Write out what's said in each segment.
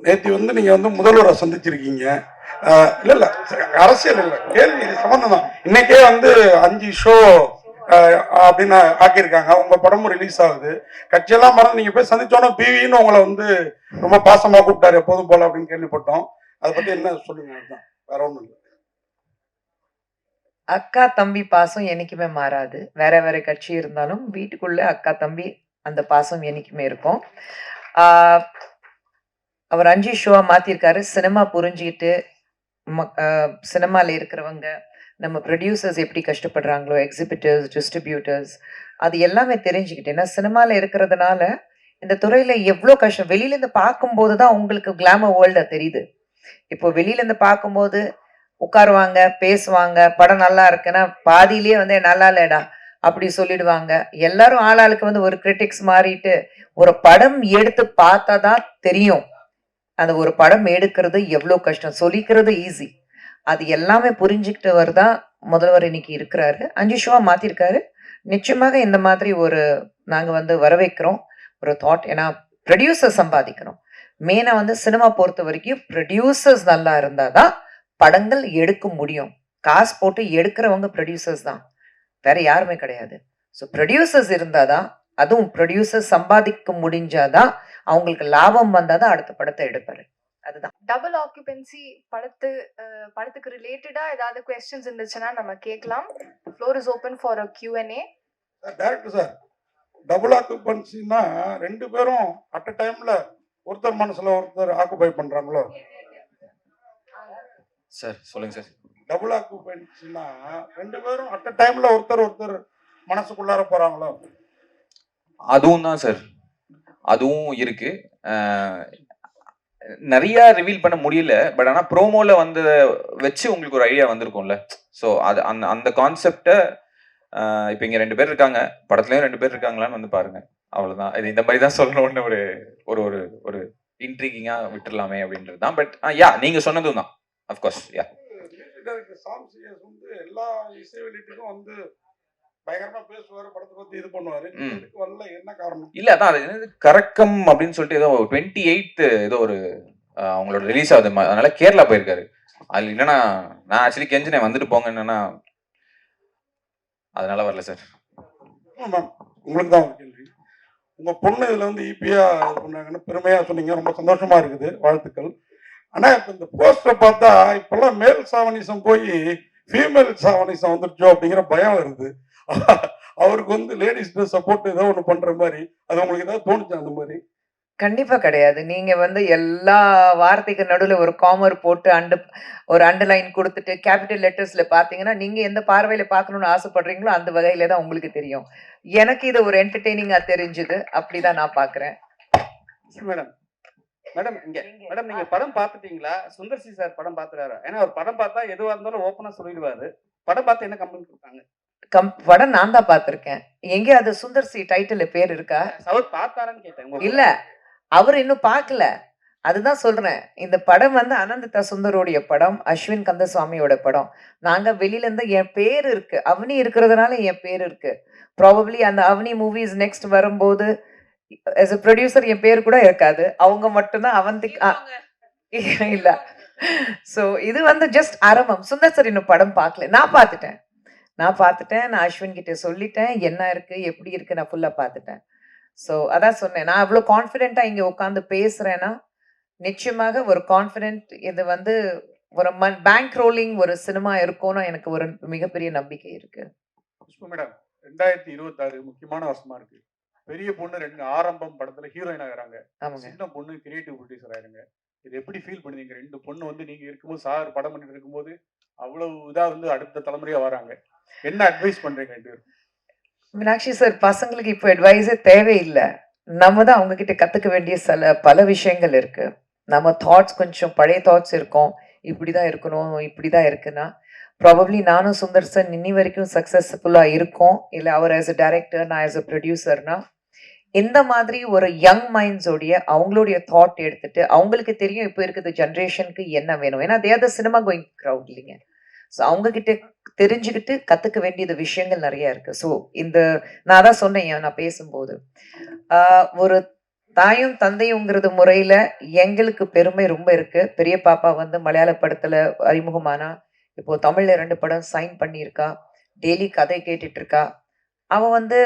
நேற்று வந்து நீங்கள் வந்து முதல்வரை சந்திச்சிருக்கீங்க. இல்லை இல்லை, அரசியல் இல்லை, கேள்வி இது சம்மந்தம் தான். இன்னைக்கே வந்து 5 ஷோ அப்படின்னு ஆக்கியிருக்காங்க. உங்கள் படமும் ரிலீஸ் ஆகுது. கட்சியெல்லாம் மறந்து நீங்கள் போய் சந்திச்சோன்னா பிவின்னு உங்களை வந்து ரொம்ப பாசமாக கூப்பிட்டாரு எப்போதும் போல அப்படின்னு கேள்விப்பட்டோம். அதை பற்றி என்ன சொல்லுங்க? அதுதான், வேற ஒன்றும் இல்லை. அக்கா தம்பி பாசம் என்னைக்குமே மாறாது. வேற வேற கட்சி இருந்தாலும் வீட்டுக்குள்ள அக்கா தம்பி அந்த பாசம் என்னைக்குமே இருக்கும். அவர் 5 ஷோவா மாத்திருக்காரு. சினிமா புரிஞ்சுக்கிட்டு சினிமால இருக்கிறவங்க, நம்ம ப்ரொடியூசர்ஸ் எப்படி கஷ்டப்படுறாங்களோ, எக்ஸிபிட்டர்ஸ், டிஸ்ட்ரிபியூட்டர்ஸ், அது எல்லாமே தெரிஞ்சுக்கிட்டு, ஏன்னா சினிமால இருக்கிறதுனால இந்த துறையில எவ்வளோ கஷ்டம் வெளியில இருந்து பார்க்கும்போது தான் உங்களுக்கு கிளாமர் வேர்ல்ட தெரியுது. இப்போ வெளியில இருந்து பார்க்கும்போது உட்காருவாங்க, பேசுவாங்க, படம் நல்லா இருக்குன்னா பாதியிலேயே வந்து நல்லா இல்லடா அப்படி சொல்லிடுவாங்க. எல்லாரும் ஆளாளுக்கு வந்து ஒரு கிரிட்டிக்ஸ் மாறிட்டு ஒரு படம் எடுத்து பார்த்தா தான் தெரியும் அந்த ஒரு படம் எடுக்கிறது எவ்வளோ கஷ்டம். சொல்லிக்கிறது ஈஸி, அது எல்லாமே புரிஞ்சுக்கிட்டவர் தான் முதல்வர் இன்னைக்கு இருக்கிறாரு. 5 ஷோவா மாத்திருக்காரு. நிச்சயமாக இந்த மாதிரி ஒரு நாங்க வந்து வரவேற்கிறோம் ஒரு தாட். ஏன்னா ப்ரொடியூசர் சம்பாதிக்கணும். மெயினா வந்து சினிமா பொறுத்த வரைக்கும் ப்ரொடியூசர்ஸ் நல்லா இருந்தாதான் படங்கள் எடுக்க முடியும். காசு போட்டு எடுக்கிறவங்க ப்ரொடியூசர்ஸ் தான், வேற யாருமே கிடையாது. ஸோ ப்ரொடியூசர்ஸ் இருந்தாதான், அதுவும் ப்ரொடியூசர் சம்பாதிக்க முடிஞ்சாதான், அவங்களுக்கு லாபம் வந்தாதான் அடுத்த படத்தை எடுப்பாரு. அதுதான். டபுள் ஆக்குபென்சி படத்துக்கு ரிலேட்டடா ஏதாவது கொஸ்டின்ஸ் இருந்துச்சுன்னா நம்ம கேட்கலாம். Floor is open for a Q&A. Director sir, double ஆக்குபென்சின்னா 2 பேரும் அட் அ டைம்ல ஒருத்தர் மனசுல ஒருத்தர் ஆக்குபை பண்றாங்களோ? சார் சொல்லுங்க சார். டபுள் ஆக்குபென்சின்னா 2 பேரும் அட் அ டைம்ல ஒருத்தர் மனசுக்குள்ளார போறாங்களோ? அதுவும் தான் சார், அதுவும் இருக்கு. நிறைய ரிவீல் பண்ண முடியல, பட் ஆனால் ப்ரோமோல வந்து வச்சு உங்களுக்கு ஒரு ஐடியா வந்திருக்கும்ல. ஸோ அது அந்த அந்த கான்செப்டை இப்போ இங்கே 2 பேர் இருக்காங்க, படத்துலயும் 2 பேர் இருக்காங்களான்னு வந்து பாருங்க. அவ்வளோதான். இது இந்த மாதிரி தான் சொல்லணும்னு ஒரு ஒரு ஒரு ஒரு இன்ட்ரீகிங்கா விட்டுறலாமே அப்படின்றது தான். பட் யா, நீங்க சொன்னதும் தான். அஃப்கோர்ஸ் யா. வந்து எல்லா இசை வெளியீட்டுக்கும் வந்து பயங்கரமா பேசுவாரு, படத்தை பத்தி இது பண்ணுவாரு. இதுக்கு வரல, என்ன காரணம்? இல்ல அதான் அது என்னது கரக்கம் அப்படின்னு சொல்லிட்டு ஏதோ 28th ஏதோ ஒரு அவங்களோட ரிலீஸ் ஆகுது, அதனால கேரளா போயிருக்காரு. அது இல்லைன்னா நான் ஆக்சுவலி கெஞ்சினேன் வந்துட்டு போங்க, என்னன்னா அதனால வரல சார். உங்களுக்கு தான் ஒரு கேள்வி. உங்க பொண்ணு இதுல வந்து ஈபியா பண்ணாங்கன்னு பெருமையா சொன்னீங்க, ரொம்ப சந்தோஷமா இருக்குது, வாழ்த்துக்கள். ஆனா இப்ப இந்த போஸ்டரை பார்த்தா இப்பெல்லாம் மேல் சாவனிசம் போய் ஃபீமேல் சாவனிசம் வந்துருச்சோ அப்படிங்கிற பயம் வருது. அவருக்கு வந்து லேடிஸ் சப்போர்ட் ஏதோ ஒன்று பண்ற மாதிரி, அது உங்களுக்கு ஏதாவது தோணுச்சு அந்த மாதிரி? கண்டிப்பா கிடையாது. நீங்க வந்து எல்லா வார்த்தைக்கு நடுவுல ஒரு காமர் போட்டு ஒரு அண்டர்லைன் கொடுத்துட்டு கேபிட்டல் லெட்டர்ஸ்ல பாத்தீங்கன்னா, நீங்க எந்த பார்வையில பார்க்கணும்னு ஆசைப்படுறீங்களோ அந்த வகையில தான் உங்களுக்கு தெரியும். எனக்கு இது ஒரு என்டர்டெய்னிங்கா தெரிஞ்சுது, அப்படிதான் நான் பாக்குறேன். மேடம் மேடம் இங்க மேடம் நீங்க படம் பார்த்துட்டீங்களா? சுந்தர் சி சார் படம் பார்த்துறாரு. ஏன்னா அவர் படம் பார்த்தா எதுவா இருந்தாலும் ஓப்பனா சொல்லிடுவாரு. படம் பார்த்து என்ன கமெண்ட் கொடுத்தாங்க? படம் நான் தான் பார்த்திருக்கேன். எங்க அது சுந்தர் சி டைட்டில் பேர் இருக்கா? அவர் பார்த்தாரான்னு கேட்டேன். இல்ல, அவர் இன்னும் பார்க்கல. அதுதான் சொல்றேன். இந்த படம் வந்து அனந்திதா சுந்தரோடைய படம், அஸ்வின் கந்தசுவாமியோட படம். நாங்க வெளியில இருந்து என் பேர் இருக்கு, அவனி இருக்கிறதுனால என் பேர் இருக்கு. ப்ராபப்ளி அந்த அவனி மூவிஸ் நெக்ஸ்ட் வரும்போது as a ப்ரொடியூசர் என் பேர் கூட இருக்காது. அவங்க மட்டும்தான் அவந்திகா இல்ல. சோ இது வந்து ஜஸ்ட் ஆரம்பம். சுந்தர் சார் இன்னும் படம் பார்க்கல. நான் பார்த்துட்டேன். நான் அஸ்வின் கிட்ட சொல்லிட்டேன், என்ன இருக்கு எப்படி இருக்கு, நான் ஃபுல்லா பார்த்துட்டேன். சோ அதான் சொன்னேன், நான் அவ்வளவு கான்ஃபிடென்ட்டா இங்க உட்கார்ந்து பேசுறேன்னா நிச்சயமாக ஒரு கான்ஃபிடென்ட், இது வந்து ஒரு பேங்க் ரோலிங் ஒரு சினிமா இருக்கும்னு எனக்கு ஒரு மிகப்பெரிய நம்பிக்கை இருக்கு. மேடம் 2026 முக்கியமான வருஷமா இருக்கு. பெரிய பொண்ணு 2 ஆரம்பம் படத்துல ஹீரோயின் ஆகுறாங்க, சின்ன பொண்ணு கிரியேட்டிவ் ப்ரொடியூசர் ஆயிருங்க. இது எப்படி ஃபீல் பண்ணுவீங்க? 2 பொண்ணு வந்து நீங்க இருக்கும்போது, சார் படம் பண்ணிட்டு இருக்கும்போது அவ்வளவு இதா வந்து அடுத்த தலைமுறையா வராங்க, என்ன அட்வைஸ் பண்றீங்க 2 பேரும்? மீனாட்சி சார், பசங்களுக்கு இப்போ அட்வைஸே தேவையில்லை. நம்ம தான் அவங்க கிட்ட கத்துக்க வேண்டிய பல விஷயங்கள் இருக்கு. நம்ம தாட்ஸ் கொஞ்சம் பழைய தாட்ஸ் இருக்கும், இப்படிதான் இருக்கணும், இப்படிதான் இருக்குன்னா ப்ராபப்ளி நானும் சுந்தர் சார் இன்னி வரைக்கும் சக்சஸ்ஃபுல்லா இருக்கும். இல்லை அவர் ஆஸ் அ டைரக்டர், நான் ஆஸ் அ ப்ரொடியூசர்னா இந்த மாதிரி ஒரு யங் மைண்ட்ஸோடைய அவங்களுடைய தாட் எடுத்துட்டு, அவங்களுக்கு தெரியும் இப்போ இருக்கிற ஜென்ரேஷனுக்கு என்ன வேணும். ஏன்னா they are the cinema going crowd இல்லைங்க. ஸோ அவங்க கிட்ட தெரிஞ்சுக்கிட்டு கத்துக்க வேண்டியது விஷயங்கள் நிறைய இருக்கு. ஸோ இந்த நான் தான் சொன்னேன் நான் பேசும்போது, ஒரு தாயும் தந்தையுங்கிறது முறையில எங்களுக்கு பெருமை ரொம்ப இருக்கு. பெரிய பாப்பா வந்து மலையாள படத்துல அறிமுகமானா, இப்போ தமிழ்ல 2 படம் சைன் பண்ணியிருக்கா. டெய்லி கதை கேட்டுட்டு இருக்கா. அவ வந்து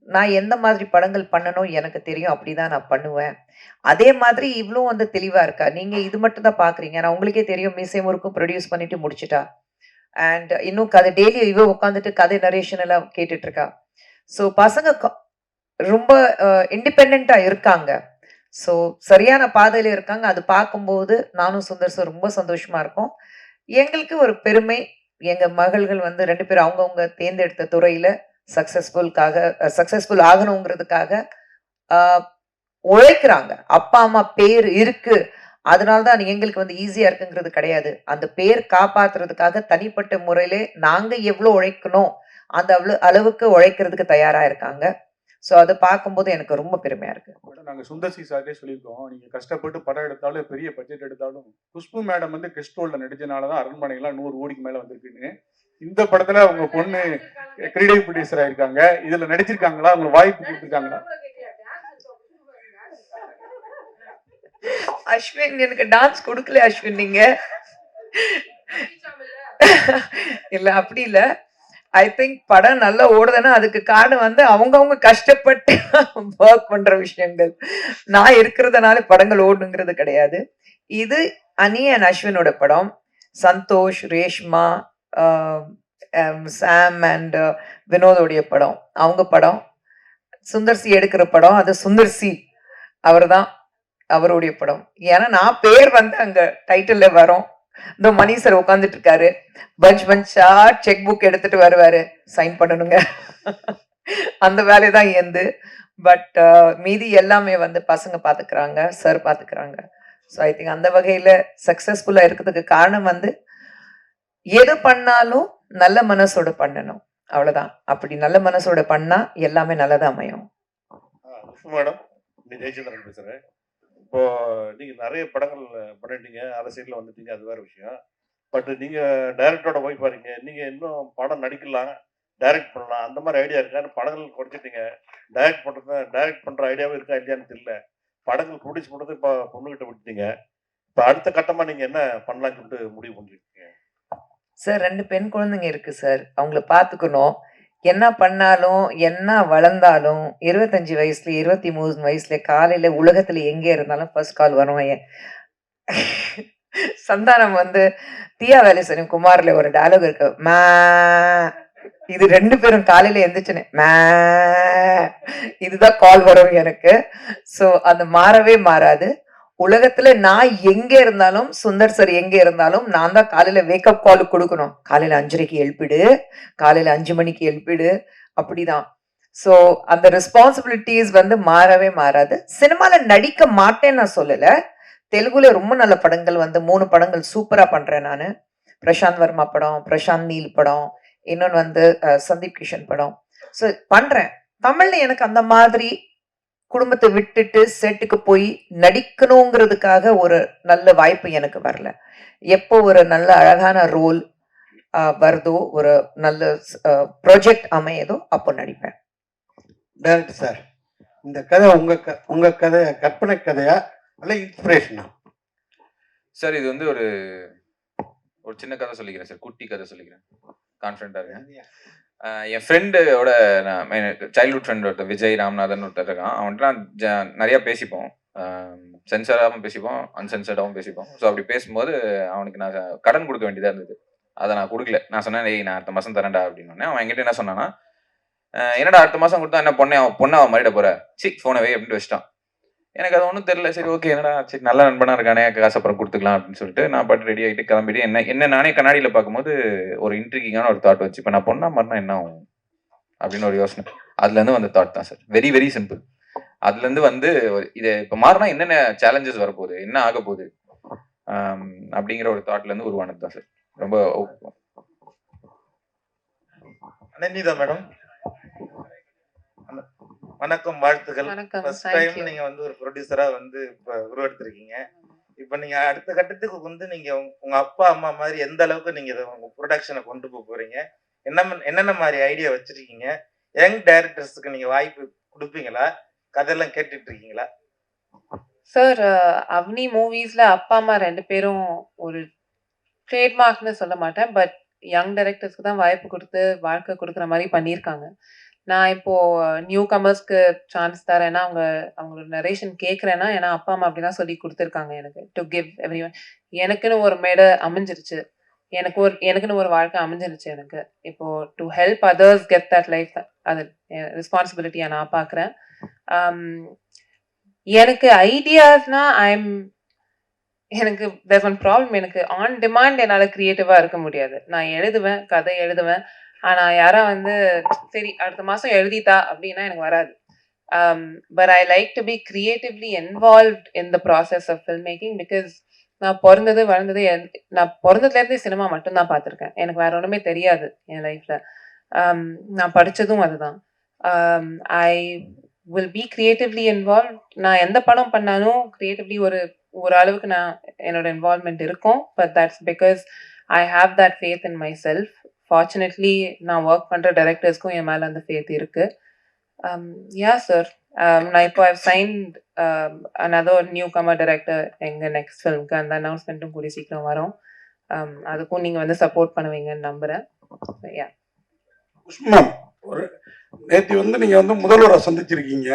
நான் எந்த மாதிரி படங்கள் பண்ணணும் எனக்கு தெரியும். அப்படிதான் நான் பண்ணுவேன். அதே மாதிரி இவளும் வந்து தெளிவா இருக்கா. நீங்க இது மட்டும் தான் பார்க்குறீங்க. ஆனா உங்களுக்கே தெரியும் மீசை முறுக்கும் ப்ரொடியூஸ் பண்ணிட்டு முடிச்சுட்டா. அண்ட் இன்னும் கதை டெய்லி இவ உட்காந்துட்டு கதை நரேஷன் எல்லாம் கேட்டுட்டு இருக்கா. ஸோ பசங்க ரொம்ப இண்டிபெண்டா இருக்காங்க. ஸோ சரியான பாதையில இருக்காங்க. அது பார்க்கும்போது நானும் சுந்தர் சார் ரொம்ப சந்தோஷமா இருக்கோம். எங்களுக்கு ஒரு பெருமை. எங்க மகள்கள் வந்து 2 பேரும் அவங்கவங்க தேர்ந்தெடுத்த துறையில சக்சஸ்ஃபுல் ஆகணுங்கிறதுக்காக ஆ, உழைக்கிறாங்க. அப்பா அம்மா பேர் இருக்கு. அதனால தான் எங்களுக்கு வந்து ஈஸியா இருக்குங்கிறது கிடையாது. அந்த பேர் காப்பாத்துறதுக்காக தனிப்பட்ட முறையிலே நாங்க எவ்வளோ உழைக்கணும் அந்த அளவுக்கு உழைக்கிறதுக்கு தயாரா இருக்காங்க. ஸோ அதை பார்க்கும்போது எனக்கு ரொம்ப பெருமையா இருக்கு. மேடம் நாங்கள் சுந்தர்சி சார்ட்டே சொல்லியிருக்கோம், நீங்கள் கஷ்டப்பட்டு படம் எடுத்தாலும் பெரிய பட்ஜெட் எடுத்தாலும் குஷ்பு மேடம் வந்து கெஸ்ட் ரோலில் நடிச்சனால தான் அரண்மனைலாம் 100 கோடிக்கு மேலே வந்திருக்குன்னு. இந்த படத்தில் அவங்க பொண்ணு கிரீடை ப்ரொடியூசர் ஆயிருக்காங்க. இதில் நடிச்சிருக்காங்களா? அவங்களுக்கு வாய்ப்பு கொடுத்துருக்காங்களா? அஸ்வின் எனக்கு டான்ஸ் கொடுக்கல அஸ்வின் நீங்க. இல்ல அப்படி இல்ல. ஐ திங்க் படம் நல்லா ஓடுதுன்னா அதுக்கு காரணம் வந்து அவங்கவங்க கஷ்டப்பட்டு ஒர்க் பண்ற விஷயங்கள். நான் இருக்கிறதுனால படங்கள் ஓடுங்கிறது கிடையாது. இது அனி அண்ட் அஸ்வினோட படம். சந்தோஷ், ரேஷ்மா, சாம் அண்ட் வினோதோடைய படம். அவங்க படம். சுந்தர்சி எடுக்கிற படம். அது சுந்தர்சி அவர்தான், அவருடைய படம். ஏன்னா நான் பேர் வந்து அங்க டைட்டில்ல வரும். இந்த மணி சார் உட்காந்துட்டு இருக்காரு. பஞ்சா செக் புக் எடுத்துட்டு வருவாரு. சைன் பண்ணணுங்க. அந்த வேலை தான் எந்து. பட் மீதி எல்லாமே வந்து பசங்க பாத்துக்கிறாங்க, சார் பாத்துக்கிறாங்க. ஸோ ஐ திங்க் அந்த வகையில சக்சஸ்ஃபுல்லா இருக்கிறதுக்கு காரணம் வந்து எது பண்ணாலும் நல்ல மனசோட பண்ணணும். அவ்வளவுதான். அப்படி நல்ல மனசோட பண்ணா எல்லாமே நல்லதா அமையும். மேடம், நீ ஜெயச்சந்திரன் பேசுறேன். இப்போ நீங்க நிறைய படங்கள் பண்ணிட்டீங்க, அரசியல்ல வந்துட்டீங்க, அது வேற விஷயம். பட் நீங்க டைரக்டரோட போய் பாருங்க, நீங்க இன்னும் படம் நடிக்கலாம், டைரக்ட் பண்ணலாம், அந்த மாதிரி ஐடியா இருக்கா? படங்கள் குறைச்சிட்டீங்க, டைரக்ட் பண்ற ஐடியாவும் இருக்கா இல்லையான்னு தெரியல. படங்கள் ப்ரொடியூஸ் பண்றது இப்போ பொண்ணுகிட்ட விட்டுட்டீங்க. இப்போ அடுத்த கட்டமா நீங்க என்ன பண்ணலாம்னு சொல்லிட்டு முடிவு பண்ணிருக்கீங்க? சார் 2 பெண் குழந்தைங்க இருக்கு சார். அவங்கள பாத்துக்கணும். என்ன பண்ணாலும், என்ன வளர்ந்தாலும் 25 வயசுல, 23 வயசுல காலையில உலகத்துல எங்கே இருந்தாலும் ஃபர்ஸ்ட் கால் வரும். சந்தானம் வந்து தீயா வேலைசனும் குமார்ல ஒரு டயலாக் இருக்கு. மா இது 2 பேரும் காலையில எந்திரிச்சுன்னு மே இதுதான் கால் வரும் எனக்கு. ஸோ அது மாறவே மாறாது. உலகத்துல நான் எங்க இருந்தாலும் சுந்தர் சார் எங்க இருந்தாலும் நான் தான் காலையில வேக்கப் கால் கொடுக்கணும். காலையில 5:30க்கு எழுப்பிடு, காலையில 5 மணிக்கு எழுப்பிடு. அப்படிதான். ஸோ அந்த ரெஸ்பான்சிபிலிட்டிஸ் வந்து மாறவே மாறாது. சினிமால நடிக்க மாட்டேன்னு நான் சொல்லல. தெலுங்குல ரொம்ப நல்ல படங்கள் வந்து 3 படங்கள் சூப்பரா பண்றேன் நானு. பிரசாந்த் வர்மா படம், பிரசாந்த் நீல் படம், இன்னொன்னு வந்து சந்தீப் கிஷன் படம். ஸோ பண்றேன். தமிழ்ல எனக்கு அந்த மாதிரி குடும்பத்தை விட்டுட்டு செட்டுக்கு போய் நடிக்கணுங்கிறதுக்காக ஒரு நல்ல வாய்ப்பு எனக்கு வரல. எப்போ ஒரு நல்ல அழகான ரோல் வருதோ, ஒரு நல்ல ப்ராஜெக்ட் அமையுதோ அப்போ நடிப்பேன். டைரக்டர் சார், இந்த கதை உங்க கதை கற்பனை கதையா அல்ல இன்ஸ்பிரேஷனா? சார் இது வந்து ஒரு ஒரு சின்ன கதை சொல்லிக்கிறேன் சார். குட்டி கதை சொல்லிக்கிறேன். கான்ஃபிடண்டா இருக்கேன். என் ஃப்ரெண்டோட சைல்ட்ஹுட் ஃப்ரெண்ட் ஒருத்தர் விஜய் ராமநாதன் ஒருத்தர் இருக்கான். அவன்கிட்ட நிறைய பேசிப்போம். சென்சராகவும் பேசிப்போம், அன்சென்சர்டாகவும் பேசிப்போம். ஸோ அப்படி பேசும்போது அவனுக்கு நான் கடன் கொடுக்க வேண்டியதாக இருந்தது. அதை நான் கொடுக்கல. நான் சொன்னேன், நான் அடுத்த மாதம் தரேன்டா அப்படின்னு. அவன் என்கிட்ட என்ன சொன்னான்னா, என்னடா அடுத்த மாதம் கொடுத்தா என்ன பொண்ணை அவன் மாறிட போற, சி ஃபோனவே அப்படின்னு வச்சிட்டான். எனக்கு அது ஒன்றும் தெரியல. சரி ஓகே, என்னடா சரி நல்ல நண்பனா இருக்கானே, காசு அப்புறம் கொடுத்துக்கலாம் அப்படின்னு சொல்லிட்டு நான் பாட்டு ரெடி ஆகிட்டு கிளம்பிட்டு என்ன நானே கண்ணாடியில் பார்க்கும்போது ஒரு இன்ட்ரிகிங்கான ஒரு தாட் வச்சு, இப்போ நான் பொண்ணா மாறினா என்ன ஆகும் அப்படின்னு ஒரு யோசனை. அதுலேருந்து வந்த தாட் தான் சார். Very very simple. அதுலேருந்து வந்து இதை இப்போ மாறினா என்னென்ன சேலஞ்சஸ் வரப்போகுது, என்ன ஆக போகுது அப்படிங்கிற ஒரு தாட்லேருந்து உருவானது தான் சார். ரொம்ப அனன்யா மேடம், வணக்கம், வாழ்த்துக்கள். ஃபர்ஸ்ட் டைம் நீங்க வந்து ஒரு ப்ரொடியூசரா வந்து இப்ப உருவெடுத்திருக்கீங்க. இப்ப நீங்க அடுத்த கட்டத்துக்கு வந்து நீங்க உங்க அப்பா அம்மா மாதிரி எந்த அளவுக்கு நீங்க உங்க ப்ரொடக்ஷனை கொண்டு போறீங்க, என்னென்ன மாதிரி ஐடியா வச்சிருக்கீங்க, யங் டைரக்டர்ஸுக்கு நீங்க வாய்ப்பு கொடுப்பீங்களா, கதையெல்லாம் கேட்டுட்டு இருக்கீங்களா? சார் அவனி மூவிஸ்ல அப்பா அம்மா 2 பேரும் ஒரு ட்ரேட்மார்க்னு சொல்ல மாட்டேன். பட் யங் டைரக்டர்ஸ்க்கு தான் வாய்ப்பு குடுத்து, வாழ்க்கை குடுக்குற மாரி பண்ணியிருக்காங்க. நான் இப்போ நியூ கமர்ஸ்க்கு சான்ஸ் தரேன்னா, அவங்களோட நரேஷன் கேட்குறேன்னா, ஏன்னா அப்பா அம்மா அப்படிதான் சொல்லி குடுத்துருக்காங்க எனக்கு. To give everyone. எனக்குன்னு ஒரு மேடை அமைஞ்சிருச்சு. எனக்குன்னு ஒரு வாழ்க்கை அமைஞ்சிருச்சு எனக்கு. இப்போ to help others get that life அது ரெஸ்பான்சிபிலிட்டியா நான் பார்க்குறேன். எனக்கு ஐடியாஸ்னா எனக்கு தேர்ஸ் ஒன் ப்ராப்ளம். எனக்கு ஆன் டிமாண்ட் என்னால் கிரியேட்டிவாக இருக்க முடியாது. நான் எழுதுவேன், கதை எழுதுவேன். ஆனால் யாரா வந்து சரி அடுத்த மாதம் எழுதித்தா அப்படின்னா எனக்கு வராது. But I like to be creatively involved in the process of film making. Because நான் பிறந்தது வளர்ந்தது நான் பிறந்ததுலேருந்தே சினிமா மட்டும்தான் பார்த்துருக்கேன். எனக்கு வேற ஒன்றுமே தெரியாது என் லைஃப்பில். நான் படித்ததும் அதுதான். I will be creatively involve. நான் எந்த படம் பண்ணாலும் கிரியேட்டிவ்லி ஒரு அளவுக்கு நான் என்னோட இன்வால்வ்மெண்ட் இருக்கும். But that's because I have that faith in my self. Fortunately நான் ஒர்க் பண்ணுற டைரக்டர்ஸ்க்கும் என் மேலே அந்த ஃபேத் இருக்குது. யா சார், நான் இப்போ I've signed another newcomer director எங்கள் நெக்ஸ்ட் ஃபிலிம்க்கு. அந்த அனௌன்ஸ்மெண்ட்டும் கூடிய சீக்கிரம் வரும். அதுக்கும் நீங்கள் வந்து சப்போர்ட் பண்ணுவீங்கன்னு நம்புகிறேன். யா மேம், ஒரு நேற்று வந்து நீங்க வந்து முதல்வரை சந்திச்சிருக்கீங்க.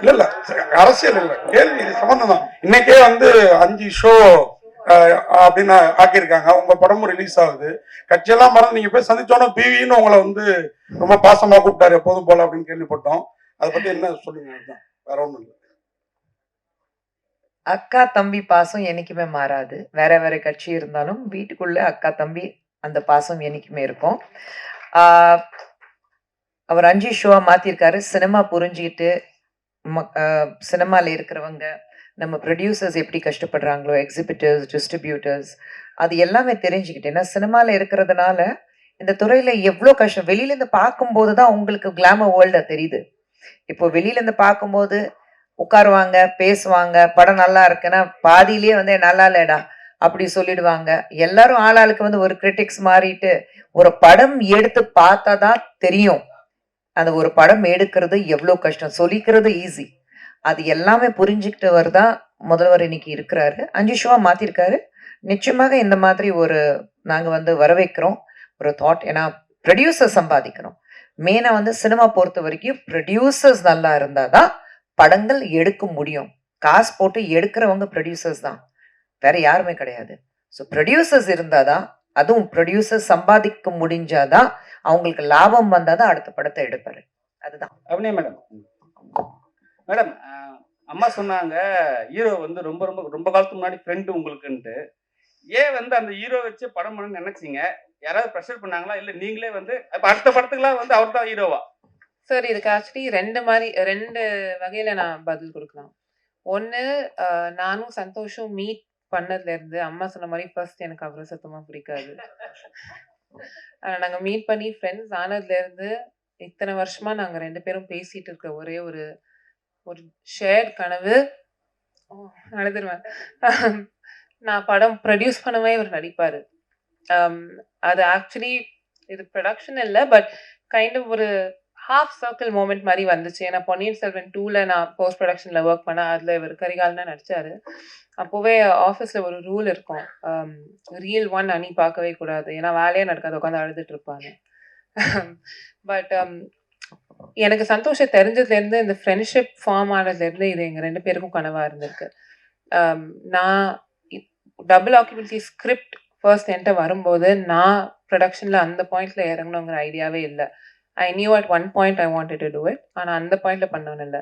இல்ல இல்ல, அரசியல் இல்ல, கேள்வி இது சம்பந்தம் தான். இன்னைக்கே வந்து 5 ஷோ அப்படின்னு ஆக்கியிருக்காங்க. உங்க படமும் ரிலீஸ் ஆகுது. கட்சியெல்லாம் மறந்து நீங்க போய் சந்திச்சோன்னா பிவின்னு உங்களை வந்து ரொம்ப பாசமா கூப்பிட்டாரு எப்போதும் போல அப்படின்னு கேள்விப்பட்டோம். அதை பத்தி என்ன சொல்லுங்க? அதுதான், வேற ஒண்ணும் இல்லை. அக்கா தம்பி பாசம் என்னைக்குமே மாறாது. வேற வேற கட்சி இருந்தாலும் வீட்டுக்குள்ள அக்கா தம்பி அந்த பாசம் என்னைக்குமே இருக்கும். அவர் 5 ஷோவா மாத்திருக்காரு. சினிமா புரிஞ்சுக்கிட்டு சினிமால இருக்கிறவங்க, நம்ம ப்ரொடியூசர்ஸ் எப்படி கஷ்டப்படுறாங்களோ, எக்ஸிபிட்டர்ஸ், டிஸ்ட்ரிபியூட்டர்ஸ், அது எல்லாமே தெரிஞ்சுக்கிட்டு. ஏன்னா சினிமால இருக்கிறதுனால இந்த துறையில எவ்வளோ கஷ்டம் வெளியில இருந்து பார்க்கும்போது தான் உங்களுக்கு கிளாமர் வேர்ல்டா தெரியுது. இப்போ வெளியில இருந்து பார்க்கும்போது உட்காருவாங்க, பேசுவாங்க, படம் நல்லா இருக்குன்னா பாதியிலேயே வந்து நல்லா இல்லடா அப்படி சொல்லிடுவாங்க. எல்லாரும் ஆளாளுக்கு வந்து ஒரு கிரிட்டிக்ஸ் மாறிட்டு ஒரு படம் எடுத்து பார்த்தா தான் தெரியும் அந்த ஒரு படம் எடுக்கிறது எவ்வளோ கஷ்டம். சொல்லிக்கிறது ஈஸி. அது எல்லாமே புரிஞ்சுக்கிட்டு வரதான் முதல்வர் இன்னைக்கு இருக்கிறாரு. 5 ஷோவா மாத்திருக்காரு. நிச்சயமாக இந்த மாதிரி ஒரு நாங்கள் வந்து வரவேற்கிறோம் ஒரு தாட். ஏன்னா ப்ரொடியூசர் சம்பாதிக்கணும். மெயினாக வந்து சினிமா பொறுத்த வரைக்கும் ப்ரொடியூசர்ஸ் நல்லா இருந்தால் தான் படங்கள் எடுக்க முடியும். காசு போட்டு எடுக்கிறவங்க ப்ரொடியூசர்ஸ் தான், வேற யாருமே கிடையாது. ஸோ ப்ரொடியூசர்ஸ் இருந்தால் தான், அதுவும் ப்ரொடியூசர் சம்பாதிக்க முடிஞ்சாதான், அவங்களுக்கு லாபம் வந்தாதான் அடுத்த படத்தை எடுப்பாரு. அதுதான். அப்படியே மேடம். மேடம், அம்மா சொன்னாங்க ஹீரோ வந்து ரொம்ப ரொம்ப ரொம்ப காலத்துக்கு முன்னாடி ஃப்ரெண்டு உங்களுக்குன்ட்டு. ஏன் வந்து அந்த ஹீரோ வச்சு படம் பண்ணணும்னு நினைச்சீங்க? யாராவது ப்ரெஷர் பண்ணாங்களா? இல்லை நீங்களே வந்து இப்போ அடுத்த படத்துக்குலாம் வந்து அவர் தான் ஹீரோவா? சார், இதுக்கு ஆக்சுவலி 2 வகையில நான் பதில் கொடுக்கலாம். ஒன்று, நானும் சந்தோஷம் மீட் பண்ணதுலேருந்து அம்மா சொன்ன மாதிரி ஃபர்ஸ்ட் எனக்கு அவரை சுத்தமாக பிடிக்காது. நாங்கள் மீட் பண்ணி ஃப்ரெண்ட்ஸ் ஆனதுலேருந்து இத்தனை வருஷமா நாங்கள் 2 பேரும் பேசிட்டு இருக்க ஒரே ஒரு ஷேர்ட் கனவு, அழுதுருவேன், நான் படம் ப்ரொடியூஸ் பண்ணவே இவர் நடிப்பார். அது ஆக்சுவலி இது ப்ரொடக்ஷன் இல்லை, பட் கைண்ட் ஆஃப் ஒரு ஹாஃப் சர்க்கிள் மூமெண்ட் மாதிரி வந்துச்சு. ஏன்னா பொன்னியின் செல்வன் 2ல நான் போஸ்ட் ப்ரொடக்ஷனில் ஒர்க் பண்ணேன். அதில் இவர் கரிகாலனா நடித்தார். அப்போவே ஆஃபீஸில் ஒரு ரூல் இருக்கும், ரீல் 1 அணி பார்க்கவே கூடாது, ஏன்னா வேலையே நடக்காது, உட்காந்து அழுதுட்டு இருப்பாங்க. பட் எனக்கு சந்தோஷம் தெரிஞ்சதுலேருந்து, இந்த ஃப்ரெண்ட்ஷிப் ஃபார்ம் ஆனதுலேருந்து இது எங்கள் 2 பேருக்கும் கனவாக இருந்திருக்கு. நான் டபுள் ஆக்குபென்சி ஸ்கிரிப்ட் ஃபர்ஸ்ட் என்கிட்ட வரும்போது நான் ப்ரொடக்ஷனில் அந்த பாயிண்டில் இறங்கணுங்கிற ஐடியாவே இல்லை. I knew at one point I wanted to do it. ஆனால் அந்த பாயிண்டில் பண்ணணும் இல்லை.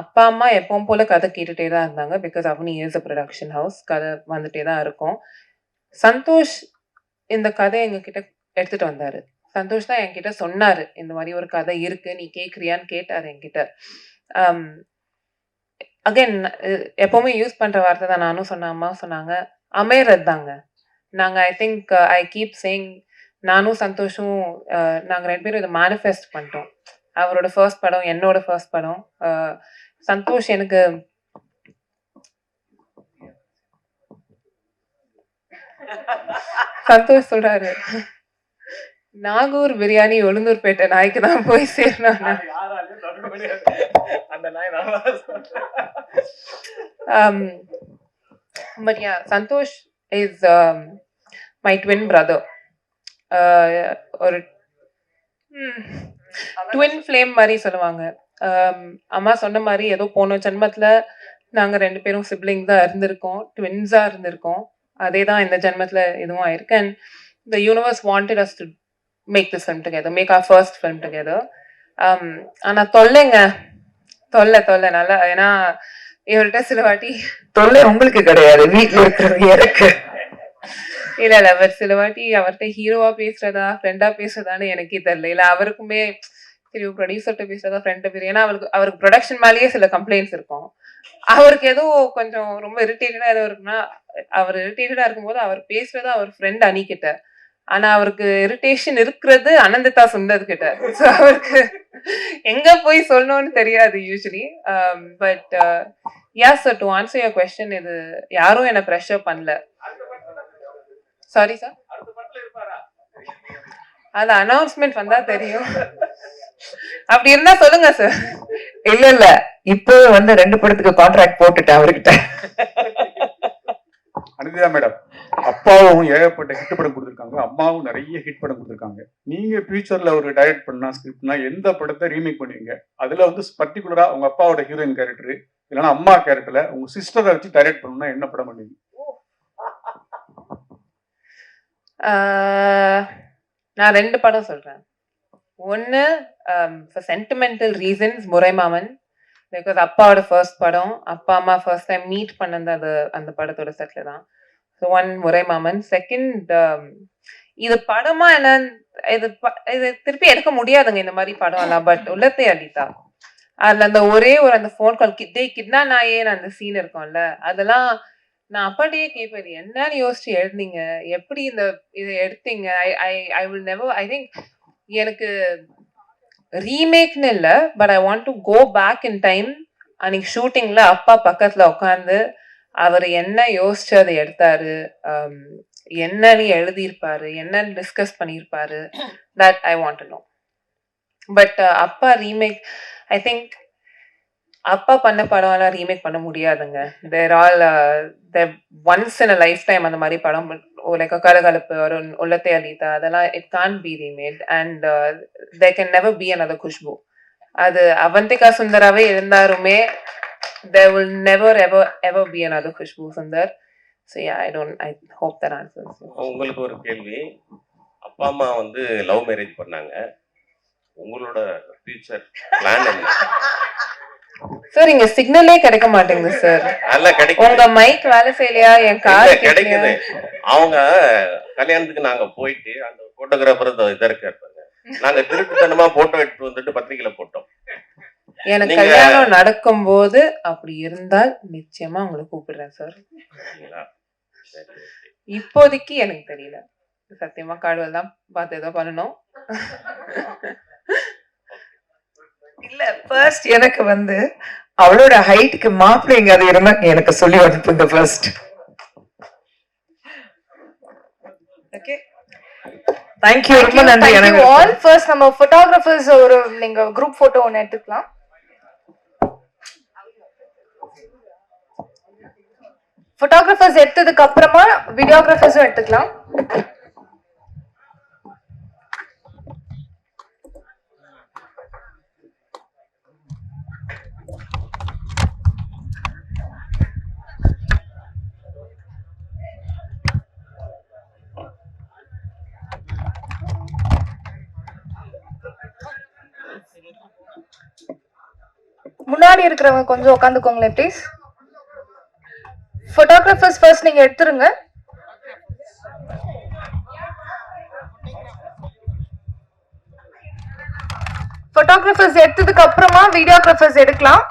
அப்பா அம்மா எப்பவும் போல் கதை கேட்டுகிட்டே தான் இருந்தாங்க. Because Avani is a production house, கதை வந்துகிட்டே தான் இருக்கும். சந்தோஷ் இந்த கதை எங்ககிட்ட எடுத்துகிட்டு வந்தார். சந்தோஷ் தான் என்கிட்ட சொன்னார், இந்த மாதிரி ஒரு கதை இருக்குது, நீ கேட்குறியான்னு கேட்டார் என்கிட்ட. அகைன் எப்போவுமே யூஸ் பண்ணுற வார்த்தை தான் நானும் சொன்னேன், அம்மாவும் சொன்னாங்க, அமையறது தாங்க. நாங்கள் I think I keep saying, நானும் சந்தோஷம் நாங்கள் 2 பேரும் இதை மேனிஃபெஸ்ட் பண்ணிட்டோம். அவரோட ஃபர்ஸ்ட் படம், என்னோட ஃபர்ஸ்ட் படம். சந்தோஷ் எனக்கு சந்தோஷ் சொல்றாரு, நாகூர் பிரியாணி உளுந்தூர்பேட்டை நாய்க்கு தான் போய் சேரணும். அந்த அந்த நாய் நல்லா But yeah, Santosh is my twin brother. ஒரு ட்வின் ஃப்ளேம் மாதிரி சொல்லுவாங்க. அம்மா சொன்ன மாதிரி ஏதோ போன ஜென்மத்தில் நாங்கள் 2 பேரும் சிப்ளிங்ஸாக இருந்திருக்கோம், ட்வின்ஸாக இருந்திருக்கோம். அதே தான் இந்த ஜென்மத்தில் இதுவும் ஆயிருக்கு. And the universe wanted us to make this film together, make our first film together. ஆனால் தொல்லை நல்லா. ஏன்னா இவர்கிட்ட சில வாட்டி தொல்லை உங்களுக்கு கிடையாது, வீட்டுல இருக்கிறது எனக்கு. இல்ல அவர் சில வாட்டி அவர்கிட்ட ஹீரோவா பேசுறதா ஃப்ரெண்டா பேசுறதான்னு எனக்கே தெரியல. இல்ல அவருக்குமே சரி ப்ரொடியூசர்கிட்ட பேசுறதா ஃப்ரெண்ட பேர். ஏன்னா அவருக்கு ப்ரொடக்ஷன் மேலேயே சில கம்ப்ளைண்ட்ஸ் இருக்கும். அவருக்கு ஏதோ கொஞ்சம் ரொம்ப இரிட்டேட்டடா ஏதோ இருக்குன்னா, அவர் இரிட்டேட்டடா இருக்கும்போது அவர் பேசுறது அவர் ஃப்ரெண்ட் அணிக்கிட்ட. ஆனா அவருக்கு இரிட்டேஷன் இருக்கிறது அனந்திதா சுந்தர் கிட்ட. ஸோ அவருக்கு எங்க போய் சொல்லணும்னு தெரியாது usually. But yeah sir, to answer your question, இது யாரும் என்ன ப்ரெஷர் பண்ணல. சாரி சார், அது அனௌன்ஸ்மெண்ட் வந்தா தெரியும். அப்படி இருந்தா சொல்லுங்க சார். இல்ல இப்போ 2 படத்துக்கு கான்ட்ராக்ட் போட்டுட்டேன் அவர்கிட்ட. அனிதா மேடம், அப்பாவும் ஏகப்பட்ட ஹிட் படம் கொடுத்துருக்காங்க, அம்மாவும் நிறைய ஹிட் படம் கொடுத்துருக்காங்க. நீங்க ஃபியூச்சர்ல ஒரு டைரக்ட் பண்ணா ஸ்கிரிப்ட்னா எந்த படத்தை ரீமேக் பண்ணுவீங்க? அதுல பர்டிகுலரா உங்க அப்பாவோட ஹீரோயின் கேரக்டர் இல்லைன்னா அம்மா கேரக்டர்ல உங்க சிஸ்டரை வச்சு டைரக்ட் பண்ணணும்னா என்ன படம் பண்ணுவீங்க? நான் 2 படம் சொல்றேன். ஒன்னு for sentimental reasons Muraimaman, because அப்பாவோட ஃபர்ஸ்ட் படம், அப்பா அம்மா ஃபர்ஸ்ட் டைம் மீட் பண்ணது அது அந்த படத்தோட செட்ல தான். So one Muraimaman. செகண்ட், இது படமா என்ன, இது திருப்பி எடுக்க முடியாதுங்க இந்த மாதிரி படம் எல்லாம். பட் உள்ளத்தை அடித்தா அதுல அந்த ஒரே ஒரு அந்த ஃபோன் கால் கிட்னா நாயேன்னு அந்த சீன் இருக்கும்ல, அதெல்லாம் நான் அப்பாட்டையே கேட்பேன், என்னன்னு யோசிச்சு எழுதிங்க, எப்படி இதை எடுத்தீங்க. I will never, I think எனக்கு ரீமேக்னு இல்லை, but I want to go back in time. அன்னைக்கு ஷூட்டிங்ல அப்பா பக்கத்துல உட்காந்து அவர் என்ன யோசிச்சு அதை எடுத்தாரு, என்னன்னு எழுதியிருப்பாரு, என்னன்னு டிஸ்கஸ் பண்ணியிருப்பாரு, that I want to know. But அப்பா ரீமேக், ஐ திங்க் அப்பா பண்ண படம் எல்லாம் ரீமேக் பண்ண முடியாதுங்க. They're all once in a lifetime அந்த மாதிரி படம், லைக் கலகலப்பு ஒரு உள்ளத்தை அளித்தா, அதெல்லாம் it can't be remade. And there can never be another Khushbu. அது Avanthika சுந்தராவே இருந்தாருமே, there will never ever be another Khushbu Sundar. So yeah, I hope that answers. உங்களுக்கு ஒரு கேள்வி. அப்பா அம்மா லவ் மேரேஜ் பண்ணாங்க, உங்களோட ஃபியூச்சர் பிளான் என்ன? சார் இங்க சிக்னலே கிடைக்க மாட்டேங்குது சார். நல்லா கிடைக்கும். உங்க மைக் வேலை செய்யலையா? என் காது கிடைக்குது. அவங்க கல்யாணத்துக்கு நாங்க போயிட்டு அந்த போட்டோகிராஃபர் இதா இருக்காரு, நாங்க திருட்டுத்தனமா போட்டோ எடுத்து வந்துட்டு பத்திரிகையில போட்டோம். எனக்கு கல்யாணம் நடக்கும்போது அப்படி இருந்தால் நிச்சயமா உங்களை கூப்பிடுறேன் சார். இப்போதைக்கு எனக்கு தெரியல, சத்தியமா காடுவல் தான் பார்த்து ஏதோ பண்ணணும். இல்ல ஃபர்ஸ்ட் எனக்கு அவளோட ஹைட்டுக்கு மாப்பிள்ளைங்க அது இருந்தா எனக்கு சொல்லி அனுப்புங்க ஃபர்ஸ்ட். ஓகே, தேங்க் யூ, ரொம்ப நன்றி. எனக்கு ஆல் ஃபர்ஸ்ட் நம்ம போட்டோகிராஃபர்ஸ் ஒரு நீங்க குரூப் போட்டோ ஒன்னு எடுத்துக்கலாம். போட்டோகிராஃபர்ஸ் எடுத்ததுக்கு அப்புறமா வீடியோகிராஃபர்ஸும் எடுத்துக்கலாம். முன்னாடி இருக்கிறவங்க கொஞ்சம் உட்காந்துக்கோங்களேன் ப்ளீஸ். போட்டோகிராஃபர்ஸ் ஃபர்ஸ்ட் நீங்க எடுத்துருங்க. போட்டோகிராஃபர்ஸ் எடுத்ததுக்கு அப்புறமா வீடியோகிராஃபர்ஸ் எடுக்கலாம்.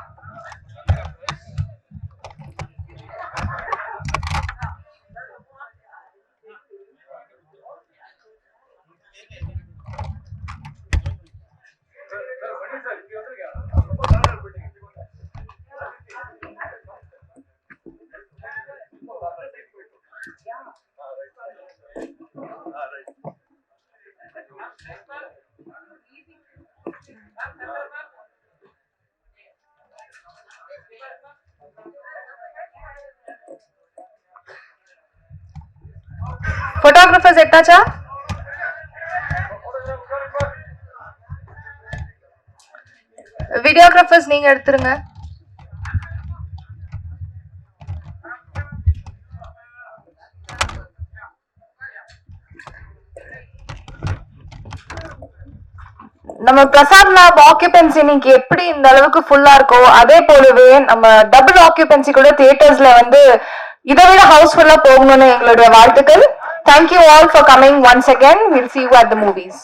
போட்டோகிராஃபர்ஸ் எட்டாச்சா? வீடியோகிராஃபர்ஸ் நீங்க எடுத்துருங்க. நம்ம பிரசாத் லேப் ஆக்குபென்சி இன்னைக்கு எப்படி இந்த அளவுக்கு ஃபுல்லா இருக்கோ அதே போலவே நம்ம டபுள் ஆக்குபென்சி கூட தியேட்டர்ஸ்ல வந்து இதை விட ஹவுஸ்ஃபுல்லா போகணும்னு எங்களுடைய வாழ்த்துக்கள். Thank you all for coming once again. Will see you at the movies.